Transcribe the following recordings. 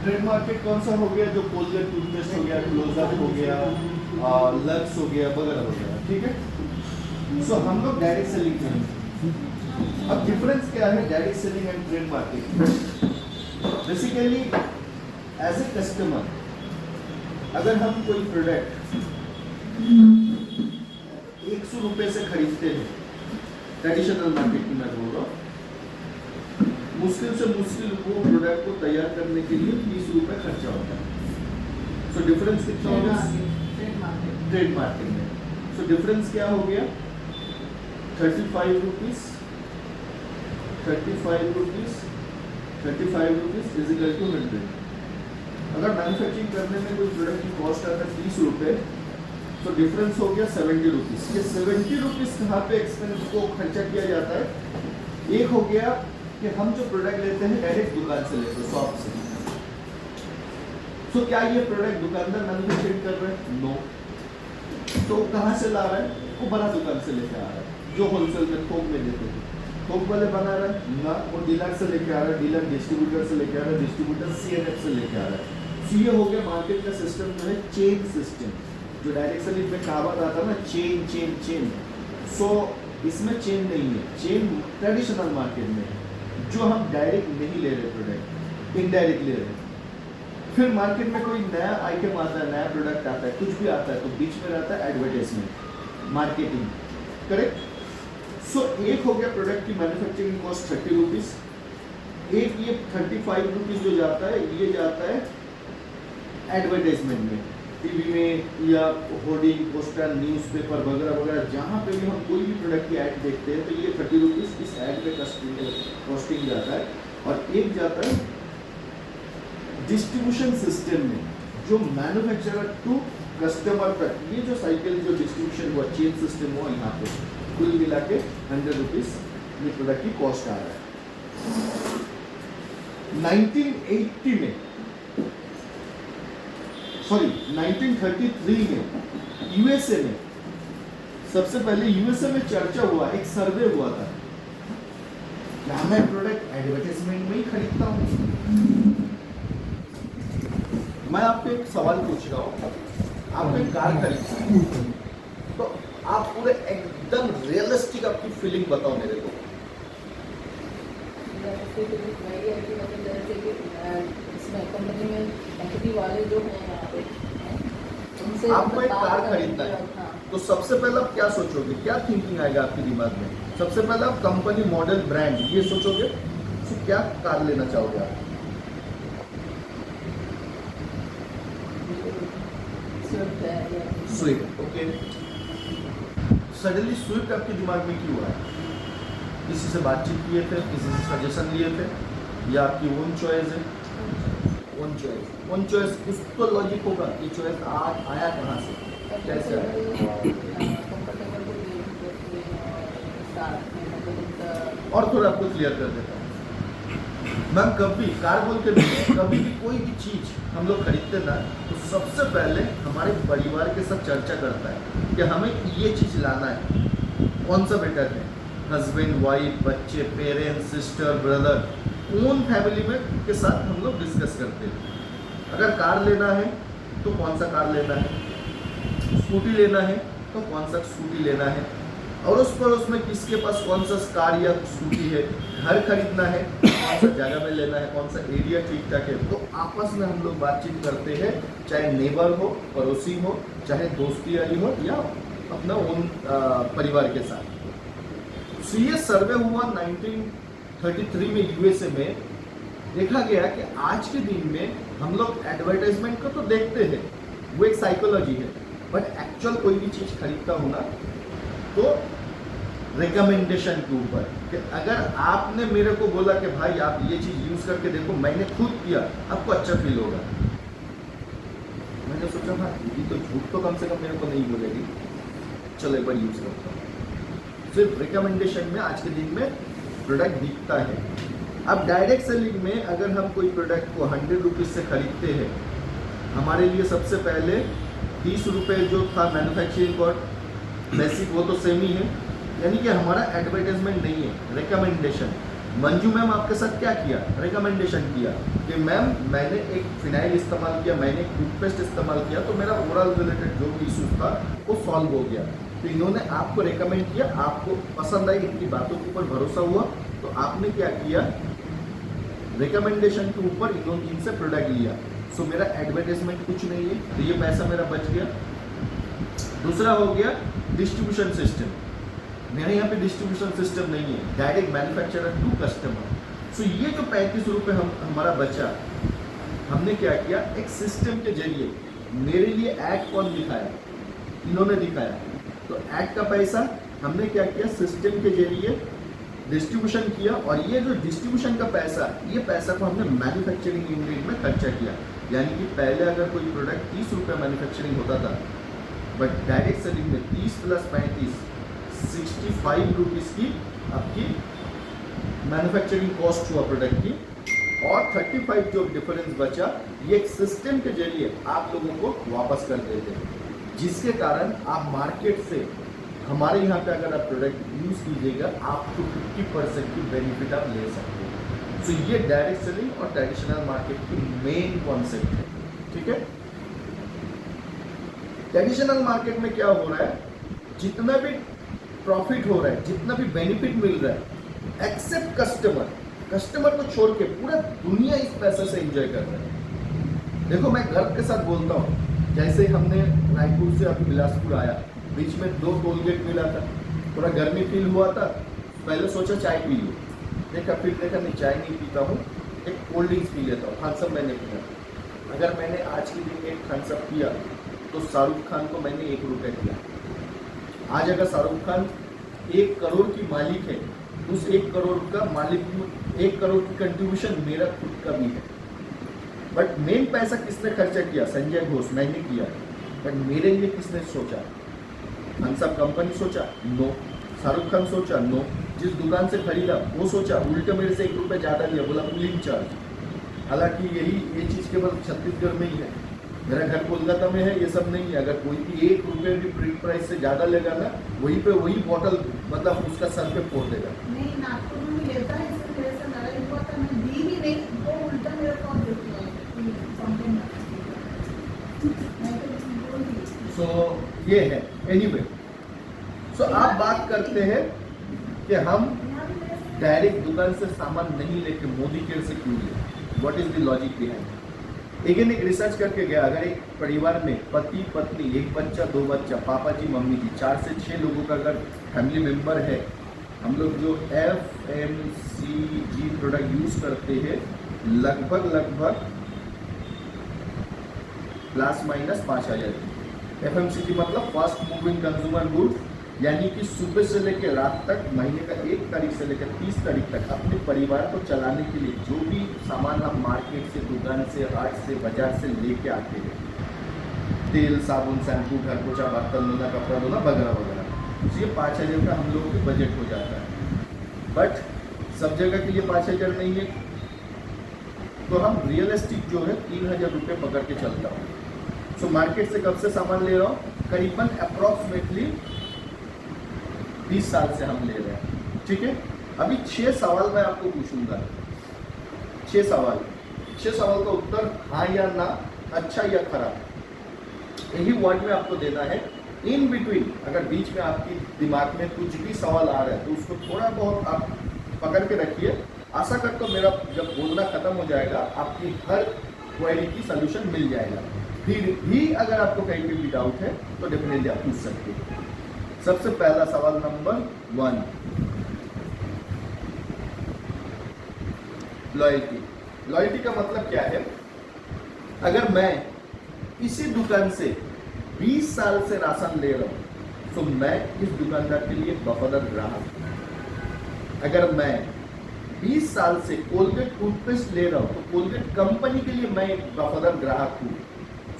Trade market कौन सा हो गया? जो कोलगेट टूथपेस्ट हो गया, क्लोजअप हो गया, लक्स हो गया, वगैरह वगैरह, ठीक है। सो हम लोग डायरेक्ट सेलिंग करेंगे। अब डिफरेंस क्या है direct selling and trade market? Basically as a customer अगर हम कोई प्रोडक्ट 100 रुपए से खरीदते हैं, ट्रेडिशनल मार्केट की मैं बोल रहा हूँ, मुश्किल से मुश्किल वो प्रोडक्ट को तैयार करने के लिए 30 रुपए खर्चा होता है। सो डिफरेंस कितना होगा ट्रेड मार्केट में? सो डिफरेंस क्या हो गया? 35 rupees 35 rupees 35 rupees is equal to 100। अगर मैन्युफैक्चरिंग करने में कोई प्रोडक्ट की कॉस्ट आता है 30 रुपए, तो डिफरेंस हो गया 70 रुपीज। ये 70 रुपीज कहाँ पे एक्सपेंस को खर्चा किया जाता है? एक हो गया कि हम जो प्रोडक्ट लेते हैं डायरेक्ट दुकान से लेते हैं, शॉप से। तो क्या ये प्रोडक्ट दुकानदार मैन्युफैक्चरिंग कर रहे हैं? नो। तो कहाँ से ला रहा है? वो बड़ा दुकान से लेके आ रहा है, जो होलसेल में थोक में देते हैं। थोक वाले बना रहा है ना, वो डीलर से लेके आ रहा है, डीलर डिस्ट्रीब्यूटर से लेके आ रहा है, डिस्ट्रीब्यूटर सीएनएफ से लेके आ रहा है। तो ये हो गया मार्केट का सिस्टम जो है चेन सिस्टम, जो डायरेक्ट सेलिंग में कहावत आता है ना, चेन चेन चेन। सो इसमें चेन नहीं है, चेन ट्रेडिशनल मार्केट में है, जो हम डायरेक्ट नहीं ले रहे प्रोडक्ट, इनडायरेक्ट ले रहे हैं। फिर मार्केट में कोई नया आइटम आता है, नया प्रोडक्ट आता है, कुछ भी आता है, तो बीच में रहता है एडवर्टाइजमेंट, मार्केटिंग, करेक्ट। सो एक हो गया प्रोडक्ट की मैन्युफैक्चरिंग कॉस्ट 30 रुपीज, एक ये 35 रुपीज जो जाता है, ये जाता है एडवर्टाइजमेंट में, टीवी में या होर्डिंग, पोस्टर, न्यूज़पेपर वगैरह वगैरह, जहाँ पे भी हम कोई भी प्रोडक्ट की ऐड देखते हैं, तो ये 30 रुपीज इस ऐड पे कॉस्टिंग जाता है। और एक जाता है डिस्ट्रीब्यूशन सिस्टम में, जो मैन्युफैक्चरर टू कस्टमर तक, ये जो साइकिल, जो डिस्ट्रीब्यूशन हुआ, चेन सिस्टम हुआ, यहाँ पे कुल मिला के 100 रुपीज ये प्रोडक्ट की कॉस्ट आ रहा है। 1980 में, सॉरी 1933 में यूएसए में, सबसे पहले यूएसए में चर्चा हुआ, एक सर्वे हुआ था, क्या मैं प्रोडक्ट एडवर्टाइजमेंट में ही खरीदता हूँ? मैं आपको एक सवाल पूछ रहा हूँ, आप एक कार खरीदते हैं, तो आप पूरे एकदम रियलिस्टिक आपकी फीलिंग बताओ मेरे को। कंपनी में एंटिटी वाले जो हैं यहाँ पे, उनसे आपको एक कार खरीदना है, तो सबसे पहले आप क्या सोचोगे? क्या थिंकिंग आएगा आपके दिमाग में? सबसे पहले आप कंपनी, मॉडल, ब्रांड ये सोचोगे। तो क्या कार लेना चाहोगे आप? स्विफ्ट। ओके, सडनली स्विफ्ट आपके दिमाग में क्यों आया? किसी से बातचीत किए थे, किसी से सजेशन लिए थे, या आपकी ओन चॉइस है? ओन चॉइस, कुछ तो लॉजिक होगा, ये चॉइस आया कहाँ से, कैसे आया? और थोड़ा आपको क्लियर कर देता हूँ मैम। कभी कार बोलते भी, कभी भी कोई भी चीज़ हम लोग खरीदते ना, तो सबसे पहले हमारे परिवार के साथ चर्चा करता है कि हमें ये चीज़ लाना है, कौन सा बेटर है, हस्बैंड, वाइफ, बच्चे, parents, sister, brother, own family में के साथ हम लोग डिस्कस करते हैं। अगर कार लेना है तो कौन सा कार लेना है, स्कूटी लेना है तो कौन सा स्कूटी लेना है, अड़ोस पड़ोस में किसके पास कौन सा कार या स्कूटी है, घर खरीदना है, कौन सा जगह में लेना है, कौन सा एरिया ठीक ठाक है। तो आपस में हम लोग बातचीत करते हैं, चाहे नेबर हो, पड़ोसी हो, चाहे दोस्ती यारी हो, या अपना ओन परिवार के साथ। तो ये सर्वे हुआ 1933 में यूएसए में। देखा गया कि आज के दिन में हम लोग एडवर्टाइजमेंट को तो देखते हैं, वो एक साइकोलॉजी है, बट एक्चुअल कोई भी चीज़ खरीदता हूँ ना, तो रिकमेंडेशन के ऊपर, कि अगर आपने मेरे को बोला कि भाई आप ये चीज़ यूज़ करके देखो, मैंने खुद किया, आपको अच्छा फील होगा। मैंने सोचा हाँ ये तो झूठ तो कम से कम मेरे को नहीं बोलेगी, चलो एक बार यूज़ करता हूँ। सिर्फ रिकमेंडेशन में आज के दिन में प्रोडक्ट बिकता है। अब डायरेक्ट सेलिंग में अगर हम कोई प्रोडक्ट को 100 रुपीज़ से खरीदते हैं, हमारे लिए सबसे पहले 30 रुपये जो था मैन्युफैक्चरिंग कॉस्ट बेसिक, वो तो सेम ही है, यानी कि हमारा एडवर्टाइजमेंट नहीं है, रिकमेंडेशन। मंजू मैम आपके साथ क्या किया, रिकमेंडेशन किया कि मैम मैंने एक फिनाइल इस्तेमाल किया, मैंने एक टूथपेस्ट इस्तेमाल किया, तो मेरा ओरल रिलेटेड जो भी इशू था वो सॉल्व हो गया। तो इन्होंने आपको रिकमेंड किया, आपको पसंद आई, इनकी बातों के ऊपर भरोसा हुआ, तो आपने क्या किया, रिकमेंडेशन के ऊपर इन्होंने इनसे प्रोडक्ट लिया। सो मेरा एडवर्टाइजमेंट कुछ नहीं है, तो ये पैसा मेरा बच गया। दूसरा हो गया डिस्ट्रीब्यूशन सिस्टम। मेरे यहाँ पे डिस्ट्रीब्यूशन सिस्टम नहीं है, डायरेक्ट मैन्युफैक्चरर टू कस्टमर। सो ये जो 35 रुपये हमारा बचा, हमने क्या किया, एक सिस्टम के जरिए मेरे लिए ऐड कौन दिखाया, इन्होंने दिखाया, तो ऐड का पैसा हमने क्या किया, सिस्टम के जरिए डिस्ट्रीब्यूशन किया। और ये जो डिस्ट्रीब्यूशन का पैसा, ये पैसा को हमने मैन्युफैक्चरिंग यूनिट में खर्चा किया। यानी कि पहले अगर कोई प्रोडक्ट 30 रुपये मैन्युफैक्चरिंग होता था, बट डायरेक्ट सेलिंग में 30 + 35 65 रुपीज़ की आपकी मैन्युफैक्चरिंग कॉस्ट हुआ प्रोडक्ट की, और 35 जो डिफरेंस बचा ये एक सिस्टम के जरिए आप लोगों को वापस कर देते हैं, जिसके कारण आप मार्केट से हमारे यहाँ पे अगर आप प्रोडक्ट यूज़ कीजिएगा आपको 50% की बेनिफिट आप ले सकते हैं। सो ये डायरेक्ट सेलिंग और ट्रेडिशनल मार्केट की मेन कॉन्सेप्ट है, ठीक है। ट्रेडिशनल मार्केट में क्या हो रहा है, जितना भी प्रॉफिट हो रहा है, जितना भी बेनिफिट मिल रहा है, एक्सेप्ट कस्टमर को छोड़ के पूरा दुनिया इस पैसे से एंजॉय कर रहा है। देखो मैं गर्व के साथ बोलता हूँ, जैसे हमने रायपुर से अभी बिलासपुर आया, बीच में 2 टोल गेट मिला था, थोड़ा गर्मी फील हुआ था, पहले सोचा चाय पी लूँ, देखा फिर देखा नहीं चाय नहीं पीता हूँ, एक कोल्ड ड्रिंक्स पी लेता हूँ, थम्स अप मैंने पिया। अगर मैंने आज के दिन एक थम्स अप पिया तो शाहरुख खान को मैंने 1 रुपये दिया। आज अगर शाहरुख खान 1 करोड़ की मालिक है, उस 1 करोड़ का मालिक, 1 करोड़ की कंट्रीब्यूशन मेरा खुद का भी है। बट मेन पैसा किसने खर्चा किया, संजय घोष, मैंने किया। बट मेरे लिए किसने सोचा, थम्स कंपनी सोचा, नो। शाहरुख खान सोचा, नो। जिस दुकान से खरीदा वो सोचा, उल्टे मेरे से 1 रुपये ज़्यादा लिया, बोला पुलिंग चार्ज। हालांकि ये चीज़ केवल छत्तीसगढ़ में ही है, मेरा घर कोलकाता में है, ये सब नहीं है। अगर कोई भी 1 रुपये भी प्रिंट प्राइस से ज़्यादा लेगा ना, वहीं पे वही बॉटल मतलब उसका सर पे फोड़ देगा। नहीं, नागपुर में भी लेता है, इससे मेरे से लड़ाई हुआ था, मैं दी भी नहीं, वो उल्टा मेरे को देती है कंप्लेन। मैं तो बोल दी। सो ये है एनीवे। सो आप बात करते हैं कि हम डायरेक्ट दुकान से सामान नहीं लेके मोदी केयर से क्यों ले, what is the logic behind. एक रिसर्च करके गया, अगर एक परिवार में पति पत्नी, 1 बच्चा 2 बच्चा, पापा जी मम्मी जी, 4 से 6 लोगों का अगर फैमिली मेंबर है, हम लोग जो FMCG प्रोडक्ट यूज करते हैं लगभग ±5,000। FMCG मतलब फास्ट मूविंग कंज्यूमर गुड्स, यानी कि सुबह से लेकर रात तक, महीने का 1 तारीख से लेकर 30 तारीख तक अपने परिवार को चलाने के लिए जो भी सामान हम मार्केट से, दुकान से, हाट से, बाजार से लेके आते हैं, तेल, साबुन, शैम्पू, घर पोछा, बर्तन धोना, कपड़ा धोना वगैरह वगैरह, तो ये 5,000 का हम लोगों के बजट हो जाता है। बट सब जगह के लिए 5,000 नहीं है, तो हम रियलिस्टिक जो है 3,000 रुपये पकड़ के चलता हूँ। सो मार्केट से कब से सामान ले रहा हूँ, करीबन अप्रॉक्सीमेटली 20 साल से हम ले रहे हैं, ठीक है। अभी 6 सवाल मैं आपको पूछूंगा, 6 सवाल का उत्तर हाँ या ना, अच्छा या खराब, यही वर्ड में आपको देना है। इन बिटवीन अगर बीच में आपकी दिमाग में कुछ भी सवाल आ रहा है तो उसको थोड़ा बहुत आप पकड़ के रखिए। आशा करता हूँ मेरा जब बोलना खत्म हो जाएगा आपकी हर क्वेरी की सोल्यूशन मिल जाएगा। फिर भी अगर आपको कहीं पे भी डाउट है तो डेफिनेटली आप पूछ सकते हैं। सबसे पहला सवाल नंबर 1, लॉयल्टी का मतलब क्या है। अगर मैं इसी दुकान से 20 साल से राशन ले रहा हूं तो मैं इस दुकानदार के लिए वफादार ग्राहक हूं। अगर मैं 20 साल से कोलगेट टूथपेस्ट ले रहा हूं तो कोलगेट कंपनी के लिए मैं एक वफादार ग्राहक हूं।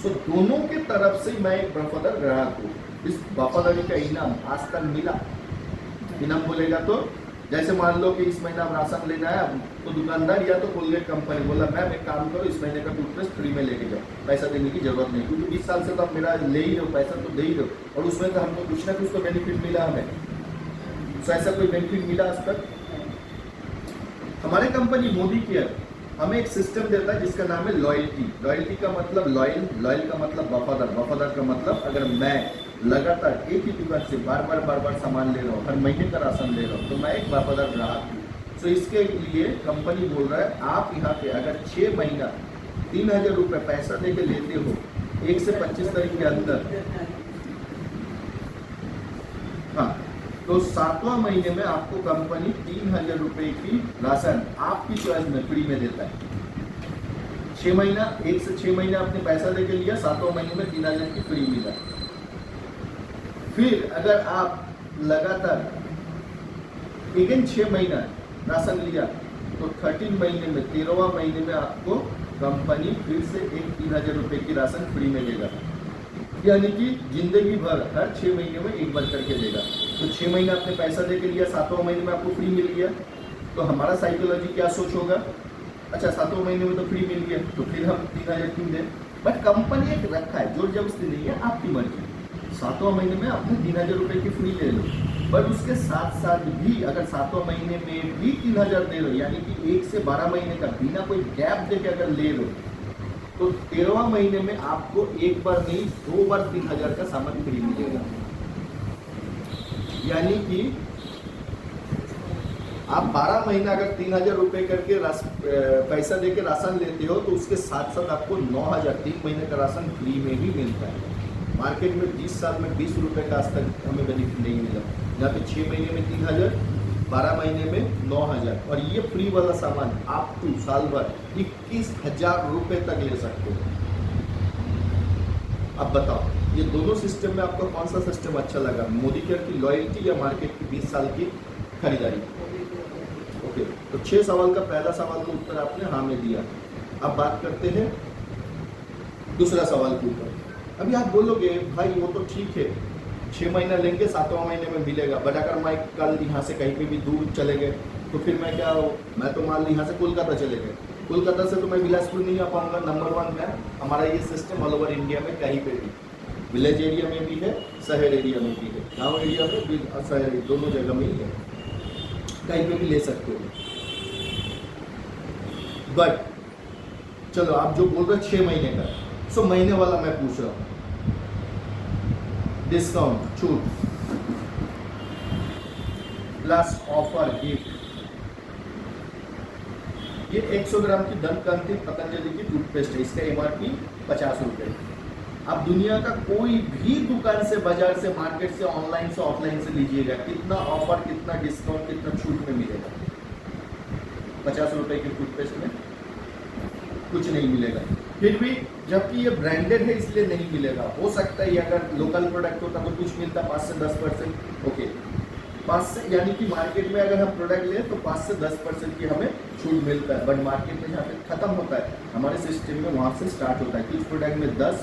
सो दोनों के तरफ से मैं एक वफादार ग्राहक हूं। इस वफादारी का इनाम आज तक मिला। इनाम बोलेगा तो जैसे मान लो कि इस महीना राशन लेना है तो दुकानदार या तो कोलगेट कंपनी बोला मैम एक काम करो इस महीने का टूथपेस्ट फ्री में लेके जाओ, पैसा देने की जरूरत नहीं, क्योंकि 20 साल से तो आप मेरा ले ही रहो, पैसा तो दे ही रहो और उसमें तो हमको कुछ ना कुछ तो बेनिफिट मिला हमें। तो ऐसा कोई बेनिफिट मिला आज तक? हमारे कंपनी मोदी केयर हमें एक सिस्टम देता है जिसका नाम है लॉयल्टी। लॉयल्टी का मतलब लॉयल, लॉयल का मतलब वफादार, वफादार का मतलब अगर मैं लगातार एक ही दुकान से बार बार सामान ले रहा हूँ, हर महीने का राशन ले रहा हूँ, तो मैं एक वफादार ग्राहक हूँ। तो इसके लिए कंपनी बोल रहा है आप यहाँ पे अगर 6 महीना 3000 रुपये पैसा दे के लेते हो 1 से 25 तारीख के अंदर, हाँ, तो 7वां महीने में आपको कंपनी 3000 रुपये की राशन आपकी चॉइस में फ्री में देता है। 6 महीना, 1 से 6 महीने आपने पैसा दे के लिया, 7वां महीने में 3000 की फ्री मिला। फिर अगर आप लगातार अगेन 6 महीना राशन लिया तो 13 महीने में 13वां महीने में आपको कंपनी फिर से एक 3000 रुपये की राशन फ्री में देगा, यानी कि जिंदगी भर हर 6 महीने में एक बार करके देगा। तो 6 महीने आपने पैसा दे के लिया, 7वां महीने में आपको फ्री मिल गया, तो हमारा साइकोलॉजी क्या सोच होगा, अच्छा 7वां महीने में तो फ्री मिल गया तो फिर हम 3000 क्यों दें। बट कंपनी एक रखा है, जोर जबरदस्ती नहीं है, आपकी मर्जी। 7वां महीने में आपने 3000 रुपये की फ्री ले लो, बट उसके साथ साथ भी अगर 7वां महीने में भी 3000 दे लो, यानी कि 1 से 12 महीने का बिना कोई गैप दे के अगर ले लो, तो 13वां महीने में आपको एक बार नहीं 2 बार 3000 का सामान फ्री मिलेगा। यानी कि आप 12 महीना अगर 3000 रुपये करके पैसा दे के राशन लेते हो तो उसके साथ साथ आपको 9000 3 महीने का राशन फ्री में ही मिलता है। मार्केट में 20 साल में 20 रुपये का आज तक हमें बेनिफिट नहीं मिला। यहाँ पे 6 महीने में 3000, 12 महीने में 9000, और ये फ्री वाला सामान आप टू साल भर 21000 रुपये तक ले सकते हो। अब बताओ ये दोनों सिस्टम में आपको कौन सा सिस्टम अच्छा लगा, मोदी केयर की लॉयल्टी या मार्केट की 20 साल की खरीदारी? ओके, तो 6 सवाल का पहला सवाल का उत्तर आपने हाँ में दिया। अब बात करते हैं दूसरा सवाल के ऊपर। अभी आप बोलोगे भाई वो तो ठीक है, 6 महीना लेंगे 7वां महीने में मिलेगा, बट अगर मैं कल यहाँ से कहीं पे भी दूर चले गए तो फिर मैं क्या हो, मैं तो मान ली यहाँ से कोलकाता चले गए, कोलकाता से तो मैं बिलासपुर नहीं आ पाऊंगा। नंबर 1 में हमारा ये सिस्टम ऑल ओवर इंडिया में कहीं पे भी, विलेज एरिया में भी है, शहर एरिया में भी है, गाँव एरिया में भी, शहर दोनों जगह में ही है, कहीं पे भी ले सकते हो। बट चलो आप जो बोल रहे हो 6 महीने का, सो महीने वाला मैं पूछ रहा हूँ, डिस्काउंट, छूट प्लस ऑफर गिफ्ट, ये 100 ग्राम की दंतकांति पतंजलि की टूथपेस्ट है, इसका एमआरपी 50 रुपये। आप दुनिया का कोई भी दुकान से, बाजार से, मार्केट से, ऑनलाइन से, ऑफलाइन से लीजिएगा, कितना ऑफर, कितना डिस्काउंट, कितना छूट में मिलेगा? 50 रुपये की टूथपेस्ट में कुछ नहीं मिलेगा। फिर भी जबकि ये ब्रांडेड है इसलिए नहीं मिलेगा, हो सकता है अगर लोकल प्रोडक्ट होता तो कुछ मिलता 5 से 10%। ओके, 5 से, यानी कि मार्केट में अगर हम प्रोडक्ट लें तो 5 से 10% की हमें छूट मिलता है, बट मार्केट में जहाँ पे खत्म होता है हमारे सिस्टम में, वहाँ से स्टार्ट होता है। कुछ प्रोडक्ट में 10,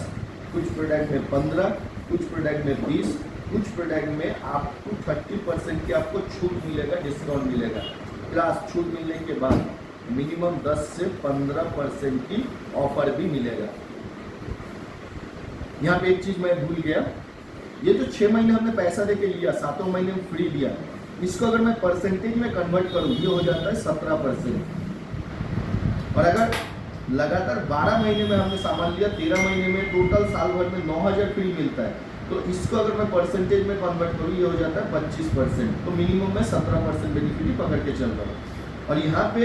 कुछ प्रोडक्ट में 15, कुछ प्रोडक्ट में 20, कुछ प्रोडक्ट में आपको 30% की आपको छूट मिलेगा, डिस्काउंट मिलेगा। प्लस छूट मिलने के बाद मिनिमम 10 से 15% की ऑफर भी मिलेगा। यहाँ पे एक चीज मैं भूल गया, ये जो 6 महीने हमने पैसा देके लिया, 7वें महीने में फ्री लिया, इसको अगर मैं परसेंटेज में कन्वर्ट करूँ ये हो जाता है 17%। और अगर लगातार 12 महीने में हमने सामान लिया, 13 महीने में टोटल साल भर में 9000 फ्री मिलता है, तो इसको अगर मैं परसेंटेज में कन्वर्ट करूँ ये हो जाता है 25%। तो मिनिमम में 17% बेनिफिट ही पकड़ के चल रहा हूँ। और यहाँ पे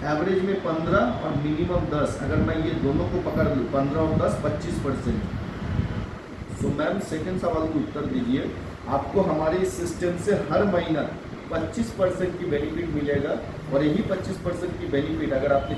एवरेज में 15 और मिनिमम 10, अगर मैं ये दोनों को पकड़ लूँ 15 और 10 25%। सो मैम सेकंड सवाल को उत्तर दीजिए, आपको हमारे इस सिस्टम से हर महीना 25% की बेनिफिट मिलेगा, और यही 25% की बेनिफिट अगर आपने